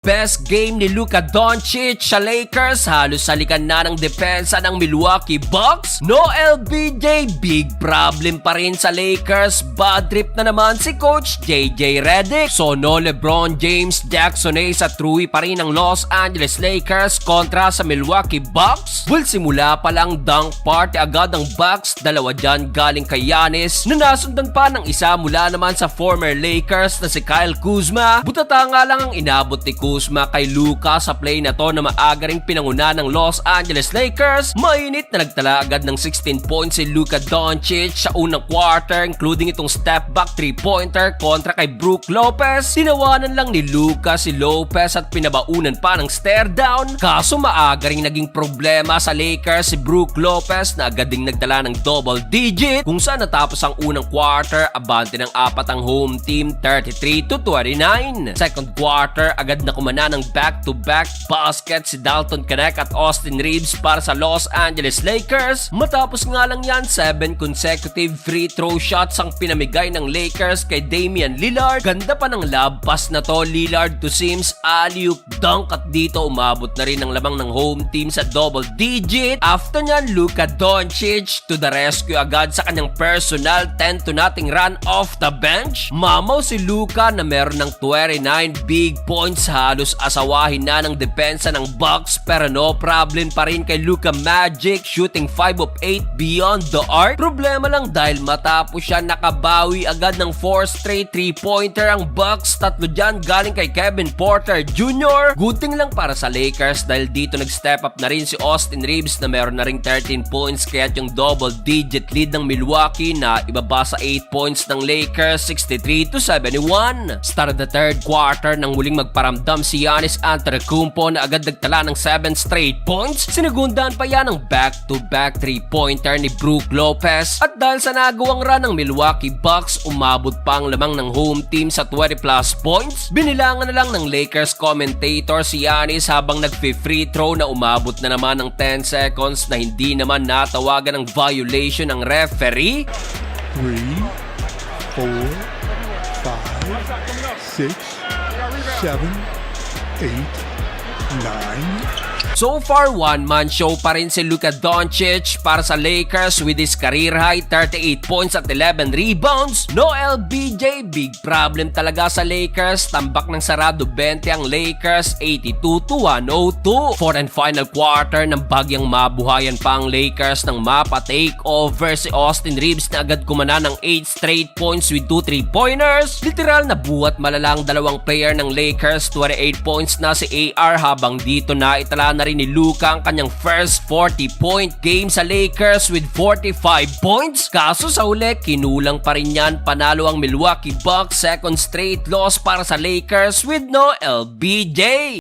Best game ni Luka Doncic sa Lakers, halos salikan na ng depensa ng Milwaukee Bucks. No LBJ, big problem pa rin sa Lakers. Bad trip na naman si Coach JJ Redick. So no LeBron James, Jackson Hayes at Rui pa rin ng Los Angeles Lakers kontra sa Milwaukee Bucks. Well, simula pa lang dunk party agad ng Bucks, dalawa dyan galing kay Giannis na nasundan pa ng isa mula naman sa former Lakers na si Kyle Kuzma. Butata nga lang ang inabot ni Kuzma kay Luka sa play na to na maaga ring pinanguna ng Los Angeles Lakers. Mainit na nagtala agad ng 16 points si Luka Doncic sa unang quarter, including itong step back 3-pointer kontra kay Brook Lopez. Tinawanan lang ni Luka si Lopez at pinabaunan pa ng stare down. Kaso maaga ring naging problema sa Lakers si Brook Lopez na agad ding nagtala ng double digit, kung saan natapos ang unang quarter abante ng apat ang home team 33-29. Second quarter agad na kumana ng back-to-back basket si Dalton Knecht at Austin Reeves para sa Los Angeles Lakers. Matapos nga lang yan, 7 consecutive free throw shots ang pinamigay ng Lakers kay Damian Lillard. Ganda pa ng lob pass na to, Lillard to Sims, alley-oop dunk, at dito umabot na rin ang lamang ng home team sa double digit. After nyan, Luka Doncic to the rescue agad sa kanyang personal 10-0 run off the bench. Mamaw si Luka na meron ng 29 big points, halos asawahin na ng depensa ng Bucks, pero no problem pa rin kay Luka Magic, shooting 5 of 8 beyond the arc. Problema lang dahil matapos siya nakabawi agad ng 4 straight 3-pointer ang Bucks, tatlo dyan galing kay Kevin Porter Jr. Good thing lang para sa Lakers dahil dito nag-step up na rin si Austin Reeves na meron na ring 13 points, kaya yung double digit lead ng Milwaukee na ibaba sa 8 points ng Lakers 63-71. Start of the third quarter nang muling magparamdam si Giannis Antetokounmpo na agad nagtala ng 7 straight points. Sinagundaan pa yan ng back-to-back 3-pointer ni Brook Lopez, at dahil sa nagawang run ng Milwaukee Bucks, umabot pa ang lamang ng home team sa 20 plus points. Binilangan na lang ng Lakers commentator si Giannis habang nagpi-free throw na umabot na naman ng 10 seconds na hindi naman natawagan ng violation ng referee. 3, 4, 5, 6, 7, 8, 9. So far, one-man show pa rin si Luka Doncic para sa Lakers with his career high 38 points at 11 rebounds. No LBJ, big problem talaga sa Lakers. Tambak ng sarado 20 ang Lakers, 82-102. Fourth and final quarter ng bagyang mabuhayan pa ang Lakers nang mapa-takeover si Austin Reeves na agad kumana ng 8 straight points with 2 3-pointers. Literal na buhat malalang dalawang player ng Lakers, 28 points na si AR, habang dito na itala na rin ni Luka ang kanyang first 40-point game sa Lakers with 45 points. Kaso sa huli, kinulang pa rin yan. Panalo ang Milwaukee Bucks, second straight loss para sa Lakers with no LBJ.